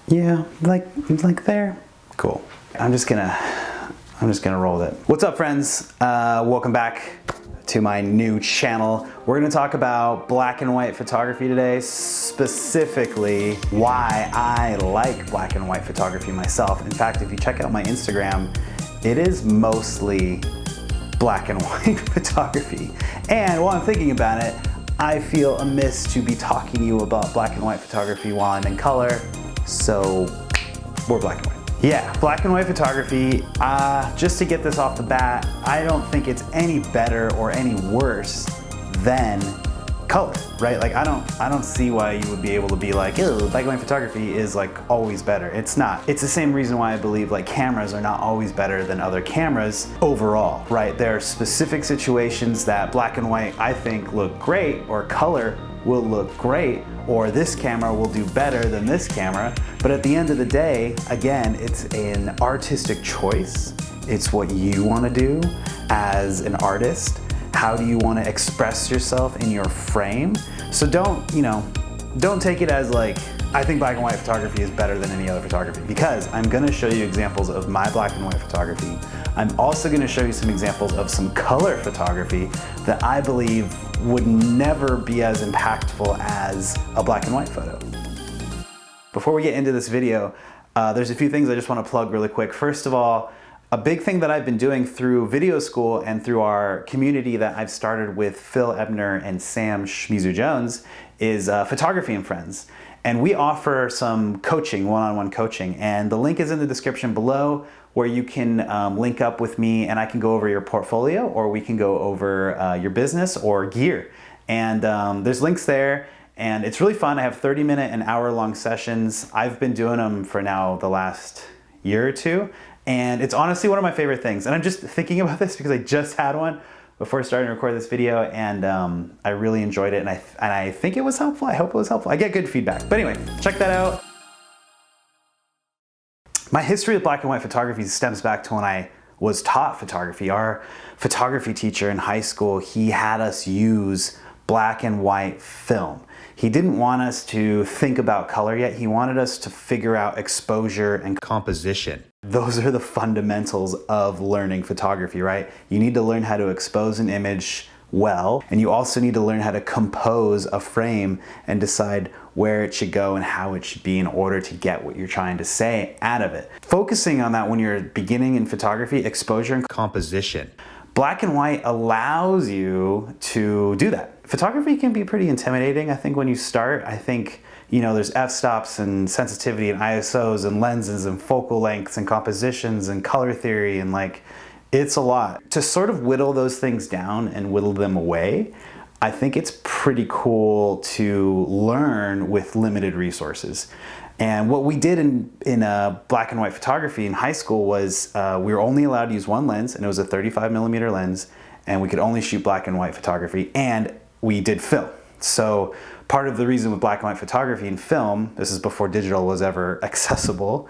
Yeah, like there. Cool. I'm just gonna roll with it. What's up, friends? Welcome back to my new channel. We're gonna talk about black and white photography today, specifically why I like black and white photography myself. In fact, if you check out my Instagram, it is mostly black and white photography. And while I'm thinking about it, I feel amiss to be talking to you about black and white photography while I'm in color, so we're black and white. Yeah, black and white photography, just to get this off the bat, I don't think it's any better or any worse than color, right? Like I don't see why you would be able to be like, ew, black and white photography is like always better. It's not. It's the same reason why I believe like cameras are not always better than other cameras overall, right? There are specific situations that black and white I think look great, or color will look great, or this camera will do better than this camera. But at the end of the day, again, it's an artistic choice. It's what you want to do as an artist. How do you want to express yourself in your frame? So don't take it as like, I think black and white photography is better than any other photography, because I'm gonna show you examples of my black and white photography. I'm also gonna show you some examples of some color photography that I believe would never be as impactful as a black and white photo. Before we get into this video, there's a few things I just want to plug really quick. First of all, a big thing that I've been doing through video school and through our community that I've started with Phil Ebner and Sam Shmizu Jones is Photography and Friends. And we offer some coaching, one-on-one coaching. And the link is in the description below, where you can link up with me and I can go over your portfolio, or we can go over your business or gear. And there's links there. And it's really fun. I have 30-minute and hour-long sessions. I've been doing them for now the last year or two. And it's honestly one of my favorite things. And I'm just thinking about this because I just had one before starting to record this video, and I really enjoyed it, and I think it was helpful. I hope it was helpful. I get good feedback. But anyway, check that out. My history with black and white photography stems back to when I was taught photography. Our photography teacher in high school, he had us use black and white film. He didn't want us to think about color yet. He wanted us to figure out exposure and composition. Those are the fundamentals of learning photography, right? You need to learn how to expose an image well, and you also need to learn how to compose a frame and decide where it should go and how it should be in order to get what you're trying to say out of it. Focusing on that when you're beginning in photography, exposure and composition. Black and white allows you to do that. Photography can be pretty intimidating, I think, when you start. I think, there's f-stops and sensitivity and ISOs and lenses and focal lengths and compositions and color theory, and like, it's a lot. To sort of whittle those things down and whittle them away, I think it's pretty cool to learn with limited resources. And what we did in black and white photography in high school was we were only allowed to use one lens, and it was a 35mm lens, and we could only shoot black and white photography, and we did film. So part of the reason with black and white photography and film, this is before digital was ever accessible,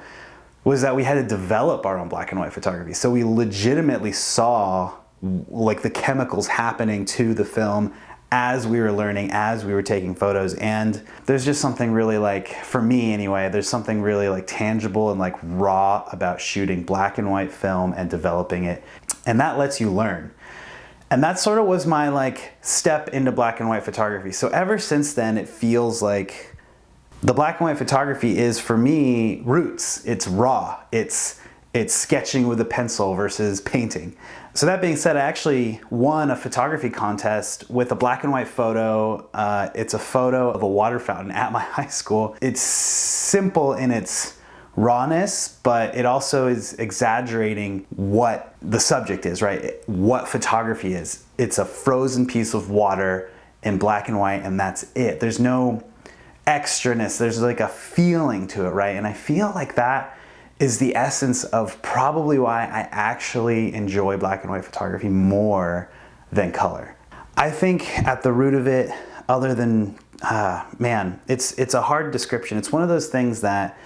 was that we had to develop our own black and white photography. So we legitimately saw like the chemicals happening to the film as we were learning, as we were taking photos. And there's just something really like, for me anyway, there's something really like tangible and like raw about shooting black and white film and developing it. And that lets you learn. And that sort of was my like step into black and white photography. So ever since then, it feels like the black and white photography is, for me, roots. It's raw. It's sketching with a pencil versus painting. So that being said, I actually won a photography contest with a black and white photo. It's a photo of a water fountain at my high school. It's simple in its rawness, but it also is exaggerating what the subject is, right? What photography is. It's a frozen piece of water in black and white, and that's it. There's no extraness. There's like a feeling to it, right? And I feel like that is the essence of probably why I actually enjoy black and white photography more than color. I think at the root of it, other than, it's a hard description. It's one of those things that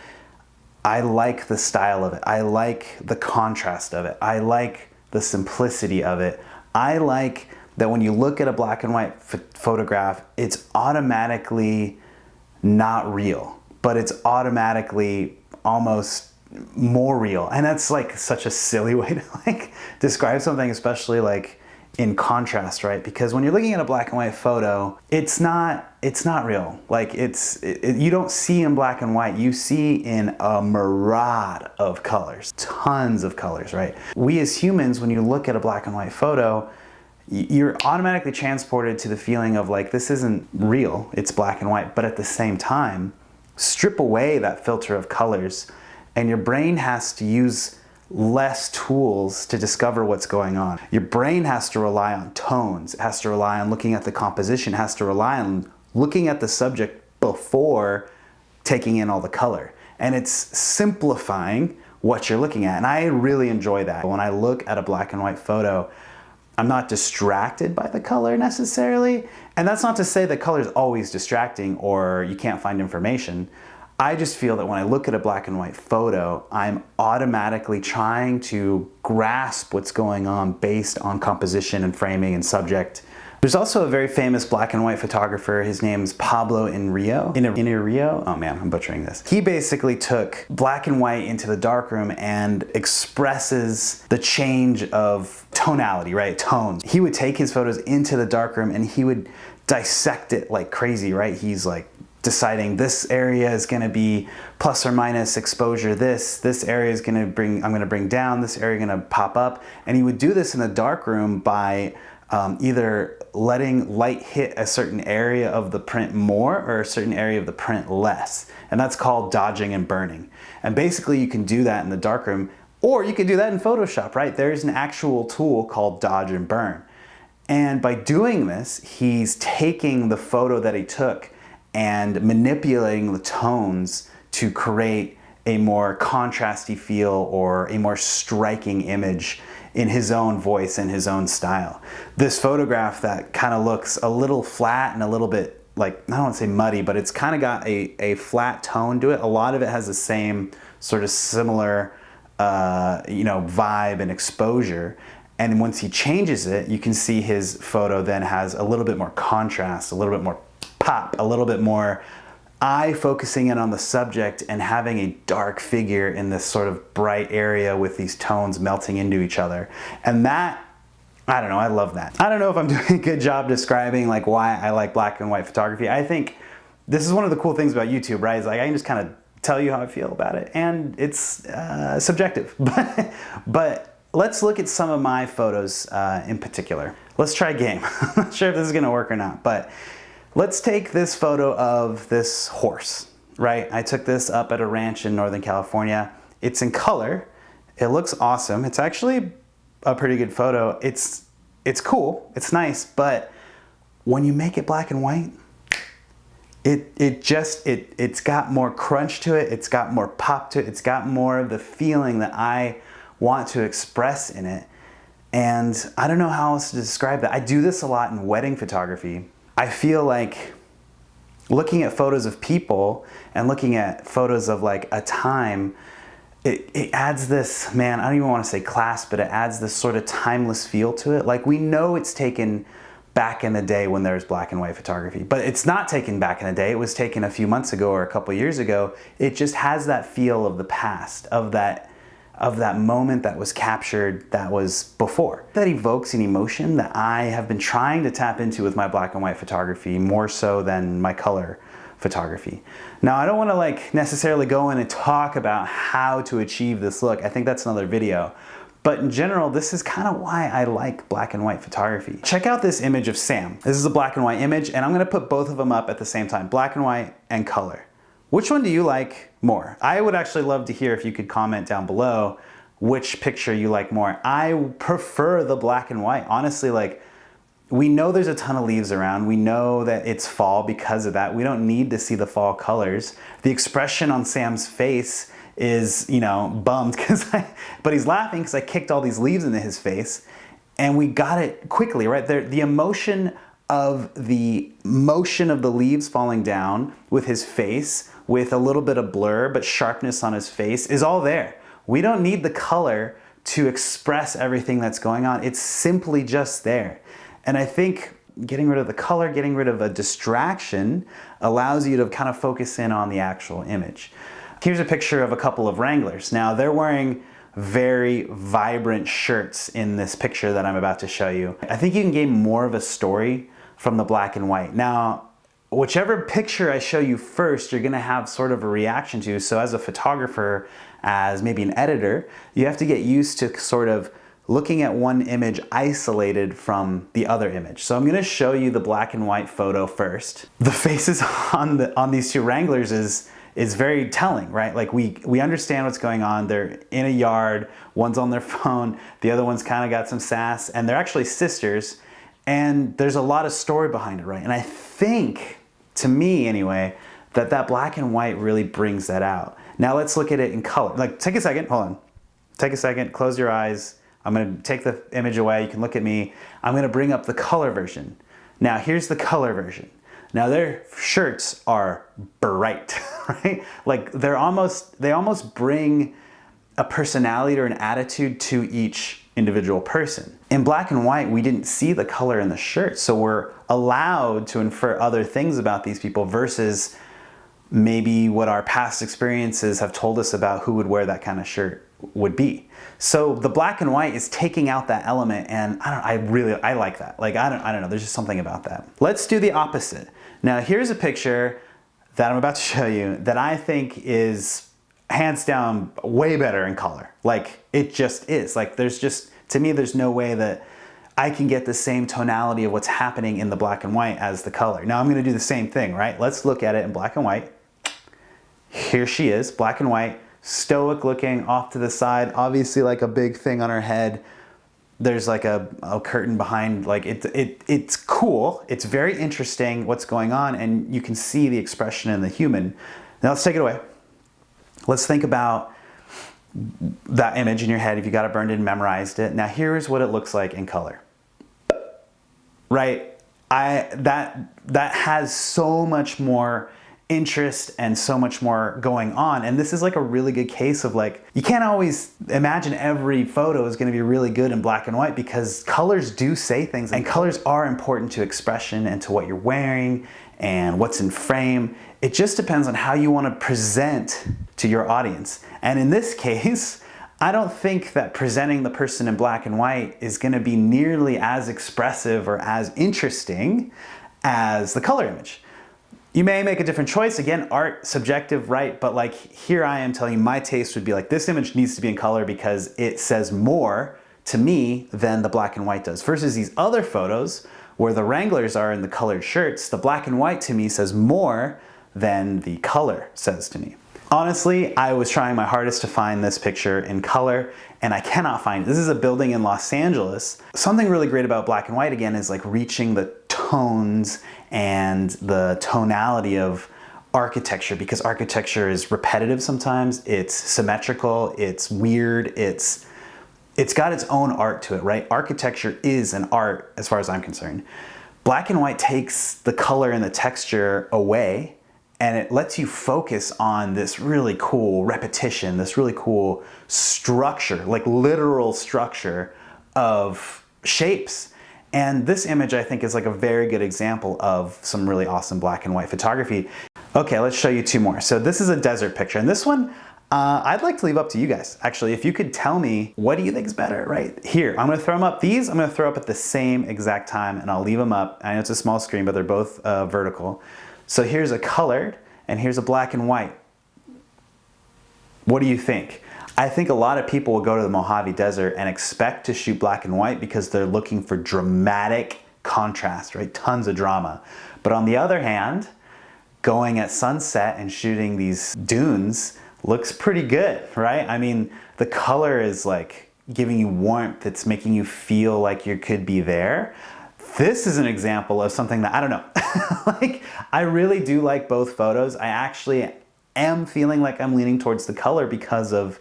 I like the style of it. I like the contrast of it. I like the simplicity of it. I like that when you look at a black and white photograph, it's automatically not real, but it's automatically almost more real. And that's like such a silly way to like describe something, especially like in contrast, right? Because when you're looking at a black and white photo, it's not real. Like you don't see in black and white, you see in a mirage of colors, tons of colors, right? We as humans, when you look at a black and white photo, you're automatically transported to the feeling of like, this isn't real, it's black and white. But at the same time, strip away that filter of colors and your brain has to use less tools to discover what's going on. Your brain has to rely on tones, it has to rely on looking at the composition, it has to rely on looking at the subject before taking in all the color. And it's simplifying what you're looking at. And I really enjoy that. When I look at a black and white photo, I'm not distracted by the color necessarily. And that's not to say that color is always distracting or you can't find information. I just feel that when I look at a black and white photo, I'm automatically trying to grasp what's going on based on composition and framing and subject. There's also a very famous black and white photographer. His name's Pablo Inarritu. Oh man, I'm butchering this. He basically took black and white into the darkroom and expresses the change of tonality, right? Tones. He would take his photos into the darkroom and he would dissect it like crazy, right? He's like deciding this area is going to be plus or minus exposure, this area is going to bring, I'm going to bring down, this area going to pop up. And he would do this in the darkroom by either letting light hit a certain area of the print more or a certain area of the print less. And that's called dodging and burning. And basically you can do that in the darkroom, or you can do that in Photoshop, right? There's an actual tool called dodge and burn. And by doing this, he's taking the photo that he took and manipulating the tones to create a more contrasty feel or a more striking image in his own voice and his own style. This photograph that kind of looks a little flat and a little bit like, I don't want to say muddy, but it's kind of got a flat tone to it. A lot of it has the same sort of similar vibe and exposure. And once he changes it, you can see his photo then has a little bit more contrast, a little bit more pop, a little bit more eye focusing in on the subject and having a dark figure in this sort of bright area with these tones melting into each other. And that, I don't know, I love that. I don't know if I'm doing a good job describing like why I like black and white photography. I think this is one of the cool things about YouTube, right? Is like I can just kind of tell you how I feel about it, and it's subjective. But let's look at some of my photos in particular. Let's try a game. I'm not sure if this is gonna work or not, but let's take this photo of this horse, right? I took this up at a ranch in Northern California. It's in color. It looks awesome. It's actually a pretty good photo. It's cool, it's nice, but when you make it black and white, it's got more crunch to it, it's got more pop to it, it's got more of the feeling that I want to express in it. And I don't know how else to describe that. I do this a lot in wedding photography. I feel like looking at photos of people and looking at photos of like a time, it adds this, man, I don't even want to say class, but it adds this sort of timeless feel to it. Like we know it's taken back in the day when there's black and white photography, but it's not taken back in the day. It was taken a few months ago or a couple years ago. It just has that feel of the past, of that moment that was captured that was before. That evokes an emotion that I have been trying to tap into with my black and white photography more so than my color photography. Now, I don't want to like necessarily go in and talk about how to achieve this look. I think that's another video. But in general, this is kind of why I like black and white photography. Check out this image of Sam. This is a black and white image, and I'm gonna put both of them up at the same time, black and white and color. Which one do you like more? I would actually love to hear if you could comment down below which picture you like more. I prefer the black and white. Honestly, like, we know there's a ton of leaves around. We know that it's fall because of that. We don't need to see the fall colors. The expression on Sam's face is, you know, bummed but he's laughing because I kicked all these leaves into his face, and we got it quickly, right? The emotion of the motion of the leaves falling down with his face, with a little bit of blur, but sharpness on his face is all there. We don't need the color to express everything that's going on. It's simply just there. And I think getting rid of the color, getting rid of a distraction allows you to kind of focus in on the actual image. Here's a picture of a couple of Wranglers. Now they're wearing very vibrant shirts in this picture that I'm about to show you. I think you can gain more of a story from the black and white. Now, whichever picture I show you first, you're gonna have sort of a reaction to. So as a photographer, as maybe an editor, you have to get used to sort of looking at one image isolated from the other image. So I'm gonna show you the black and white photo first. The faces on these two Wranglers is very telling, right? Like we understand what's going on. They're in a yard, one's on their phone, the other one's kind of got some sass, and they're actually sisters, and there's a lot of story behind it, right? And I think, to me anyway, that black and white really brings that out. Now let's look at it in color. Like, take a second, hold on. Take a second, close your eyes. I'm gonna take the image away, you can look at me. I'm gonna bring up the color version. Now here's the color version. Now their shirts are bright, right? Like they almost bring a personality or an attitude to each individual person. In black and white, we didn't see the color in the shirt, so we're allowed to infer other things about these people versus maybe what our past experiences have told us about who would wear that kind of shirt would be. So the black and white is taking out that element, and I like that. Like I don't know, there's just something about that. Let's do the opposite. Now here's a picture that I'm about to show you that I think is hands down way better in color. Like it just is. Like to me, there's no way that I can get the same tonality of what's happening in the black and white as the color. Now I'm gonna do the same thing, right? Let's look at it in black and white. Here she is, black and white, stoic looking, off to the side, obviously like a big thing on her head. There's like a curtain behind, like it's cool. It's very interesting what's going on, and you can see the expression in the human. Now let's take it away. Let's think about that image in your head if you got it burned in, memorized it. Now here's what it looks like in color. Right? That has so much more interest and so much more going on, and this is like a really good case of like, you can't always imagine every photo is going to be really good in black and white, because colors do say things, and colors are important to expression and to what you're wearing and what's in frame. It just depends on how you want to present to your audience, and in this case I don't think that presenting the person in black and white is going to be nearly as expressive or as interesting as the color image. You may make a different choice. Again, art, subjective, right? But like here I am telling you my taste would be like, this image needs to be in color because it says more to me than the black and white does. Versus these other photos where the Wranglers are in the colored shirts, the black and white to me says more than the color says to me. Honestly, I was trying my hardest to find this picture in color, and I cannot find it. This is a building in Los Angeles. Something really great about black and white, again, is like reaching the tones and the tonality of architecture, because architecture is repetitive sometimes, it's symmetrical, it's weird, it's got its own art to it, right? Architecture is an art as far as I'm concerned. Black and white takes the color and the texture away, and it lets you focus on this really cool repetition, this really cool structure, like literal structure of shapes. And this image, I think, is like a very good example of some really awesome black and white photography. Okay, let's show you two more. So this is a desert picture, and this one, I'd like to leave up to you guys. Actually, if you could tell me, what do you think is better, right? Here, I'm gonna throw them up. These I'm gonna throw up at the same exact time, and I'll leave them up. I know it's a small screen, but they're both vertical. So here's a colored, and here's a black and white. What do you think? I think a lot of people will go to the Mojave Desert and expect to shoot black and white because they're looking for dramatic contrast, right? Tons of drama. But on the other hand, going at sunset and shooting these dunes looks pretty good, right? I mean, the color is like giving you warmth. It's making you feel like you could be there. This is an example of something that, I don't know, like I really do like both photos. I actually am feeling like I'm leaning towards the color because of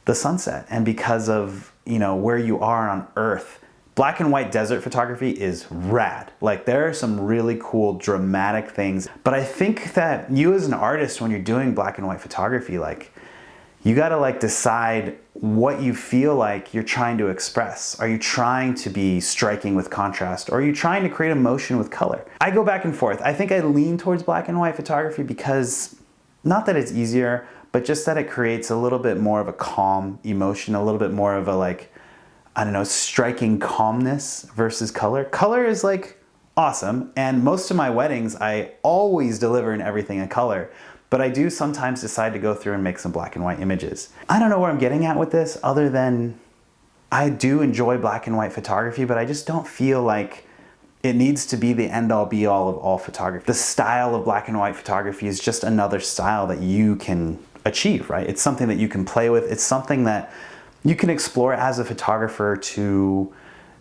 the sunset and because of, you know, where you are on Earth. Black and white desert photography is rad. Like there are some really cool dramatic things, but I think that you as an artist, when you're doing black and white photography, like you gotta like decide what you feel like you're trying to express. Are you trying to be striking with contrast, or are you trying to create emotion with color? I go back and forth. I think I lean towards black and white photography because, not that it's easier, but just that it creates a little bit more of a calm emotion, a little bit more of a like, I don't know, striking calmness versus color. Color is like awesome, and most of my weddings, I always deliver in everything in color, but I do sometimes decide to go through and make some black and white images. I don't know where I'm getting at with this other than I do enjoy black and white photography, but I just don't feel like it needs to be the end-all be-all of all photography. The style of black and white photography is just another style that you can achieve, right? It's something that you can play with. It's something that you can explore as a photographer to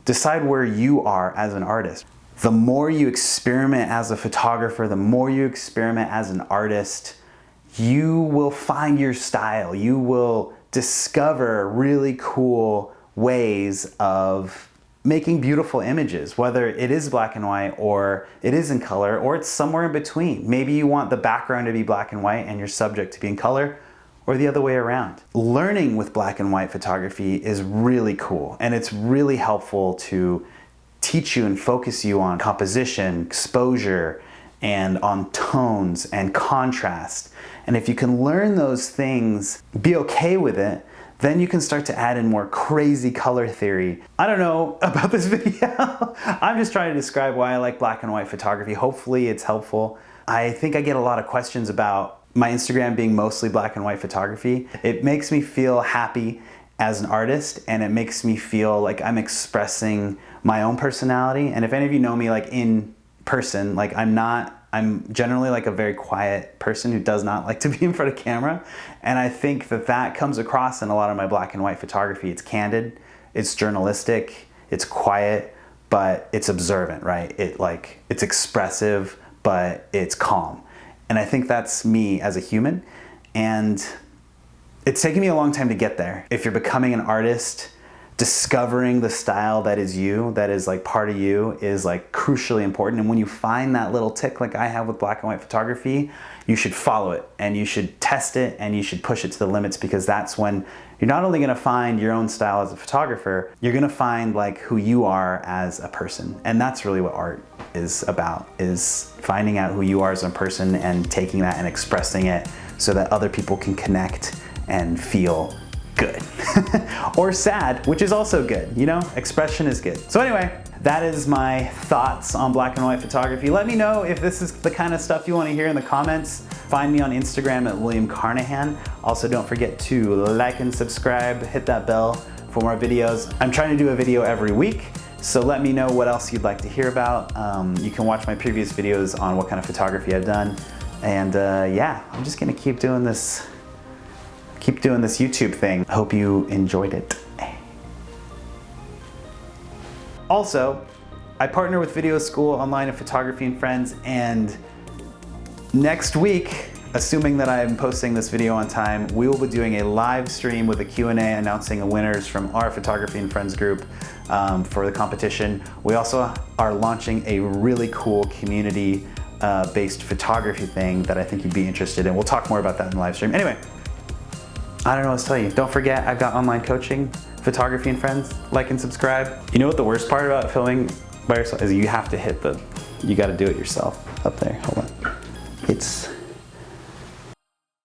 decide where you are as an artist. The more you experiment as a photographer, the more you experiment as an artist, you will find your style. You will discover really cool ways of making beautiful images, whether it is black and white or it is in color or it's somewhere in between. Maybe you want the background to be black and white and your subject to be in color, or the other way around. Learning with black and white photography is really cool, and it's really helpful to teach you and focus you on composition, exposure, and on tones and contrast. And if you can learn those things, be okay with it, then you can start to add in more crazy color theory. I don't know about this video. I'm just trying to describe why I like black and white photography. Hopefully it's helpful. I think I get a lot of questions about my Instagram being mostly black and white photography. It makes me feel happy as an artist, and it makes me feel like I'm expressing my own personality. And if any of you know me like in person, like I'm generally like a very quiet person who does not like to be in front of camera. And I think that that comes across in a lot of my black and white photography. It's candid, it's journalistic, it's quiet, but it's observant, right? It's expressive, but it's calm. And I think that's me as a human. And it's taken me a long time to get there. If you're becoming an artist, discovering the style that is you, that is like part of you, is like crucially important. And when you find that little tick like I have with black and white photography, you should follow it and you should test it and you should push it to the limits, because that's when you're not only gonna find your own style as a photographer, you're gonna find like who you are as a person. And that's really what art is about, is finding out who you are as a person and taking that and expressing it so that other people can connect and feel good. Or sad, which is also good, you know? Expression is good. So anyway, that is my thoughts on black and white photography. Let me know if this is the kind of stuff you want to hear in the comments. Find me on Instagram at William Carnahan. Also, don't forget to like and subscribe, hit that bell for more videos. I'm trying to do a video every week, so let me know what else you'd like to hear about. You can watch my previous videos on what kind of photography I've done. And yeah, I'm just gonna keep doing this YouTube thing. Hope you enjoyed it. Also, I partner with Video School Online of Photography and Friends, and next week, assuming that I'm posting this video on time, we will be doing a live stream with a Q&A announcing the winners from our Photography and Friends group for the competition. We also are launching a really cool community based photography thing that I think you'd be interested in. We'll talk more about that in the live stream. Anyway, I don't know what to tell you. Don't forget, I've got online coaching, Photography and Friends. Like and subscribe. You know what the worst part about filming by yourself is? You have to hit you gotta do it yourself up there. Hold on. It's